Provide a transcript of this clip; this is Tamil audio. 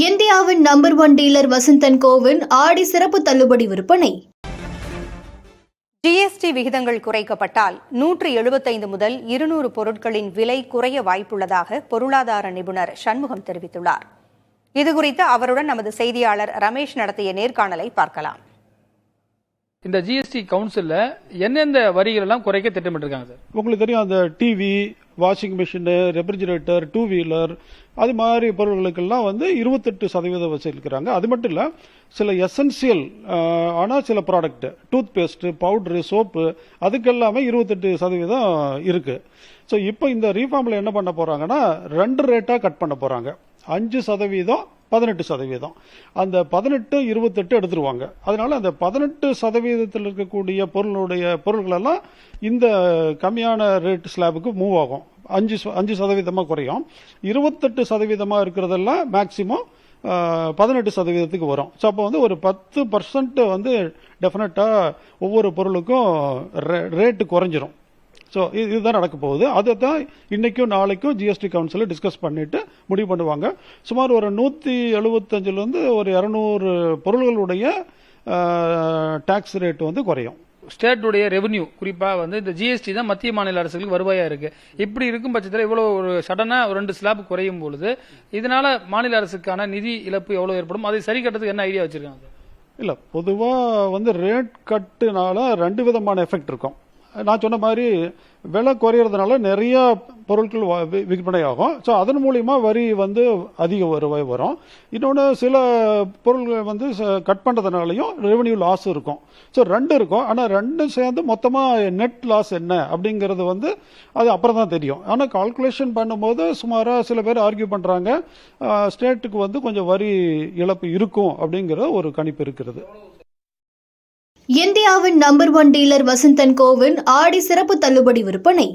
இந்தியாவின் number 1 dealer Vasanth and CoWIN ஆடி சிறப்பு தள்ளுபடி விற்பனை. ஜிஎஸ்டி விகிதங்கள் குறைக்கப்பட்டால் 175 முதல் 200 பொருட்களின் விலை குறைய வாய்ப்புள்ளதாக பொருளாதார நிபுணர் சண்முகம் தெரிவித்துள்ளார். இதுகுறித்து அவருடன் நமது செய்தியாளர் ரமேஷ் நடத்திய நேர்காணலை பார்க்கலாம். இந்த ஜிஎஸ்டி கவுன்சில்ல எந்தெந்த வரிகள் எல்லாம் குறைக்க திட்டமிட்டிருக்காங்க சார்? உங்களுக்கு தெரியும், அந்த TV, washing machine, refrigerator, 2 wheeler அது மாதிரி பொருட்களுக்கெல்லாம் 28% வச்சிருக்கிறாங்க. அது மட்டும் இல்ல, சில எசென்சியல் ஆனால் சில product, toothpaste, powder, soap அதுக்கெல்லாமே 28% இருக்கு. ஸோ இப்போ இந்த ரீஃபார்ம்ல என்ன பண்ண போறாங்கன்னா 2 ரேட்டா கட் பண்ண போறாங்க. 5%, 18%. அந்த 18, 28 எடுத்துருவாங்க. அதனால அந்த 18% இருக்கக்கூடிய பொருள்கள் எல்லாம் இந்த கம்மியான ரேட் ஸ்லாபுக்கு மூவ் ஆகும். 5% குறையும். 28% இருக்கிறதெல்லாம் மேக்சிமம் 18% வரும். ஸோ அப்போ ஒரு 10% டெஃபினட்டா ஒவ்வொரு பொருளுக்கும் ரேட்டு குறைஞ்சிரும். ஸோ இதுதான் நடக்க போகுது. அதை தான் இன்னைக்கும் நாளைக்கும் ஜிஎஸ்டி கவுன்சில் டிஸ்கஸ் பண்ணிட்டு முடிவு பண்ணுவாங்க. சுமார் ஒரு 175 ஒரு 200 பொருள்களுடைய டாக்ஸ் ரேட் குறையும். ஸ்டேட்டுடைய ரெவன்யூ குறிப்பா இந்த ஜிஎஸ்டி தான் மத்திய மாநில அரசுகளுக்கு வருவாயா இருக்கு. இப்படி இருக்கும் பட்சத்தில் இவ்வளவு ஒரு சடனா 2 ஸ்லாப் குறையும் பொழுது இதனால மாநில அரசுக்கான நிதி இழப்பு எவ்வளவு ஏற்படும், அதை சரி கட்டுறதுக்கு என்ன ஐடியா வச்சிருக்காங்க? இல்ல, பொதுவா ரேட் கட்டுனால 2 விதமான எஃபெக்ட் இருக்கும். நான் சொன்ன மாதிரி விலை குறையறதுனால நிறைய பொருட்கள் விற்பனை ஆகும். ஸோ அதன் மூலியமா வரி அதிக வருவாய் வரும். இன்னொன்று, சில பொருட்கள் கட் பண்றதுனாலையும் ரெவன்யூ லாஸ் இருக்கும். ஸோ 2 இருக்கும். ஆனால் 2 சேர்ந்து மொத்தமா நெட் லாஸ் என்ன அப்படிங்கிறது அது அப்புறம் தான் தெரியும். ஆனால் கால்குலேஷன் பண்ணும்போது சுமாரா சில பேர் ஆர்கியூ பண்றாங்க, ஸ்டேட்டுக்கு கொஞ்சம் வரி இழப்பு இருக்கும் அப்படிங்கிற ஒரு கணிப்பு இருக்கிறது. இந்தியாவின் number 1 dealer Vasanth and CoWIN ஆடி சிறப்பு தள்ளுபடி விற்பனை.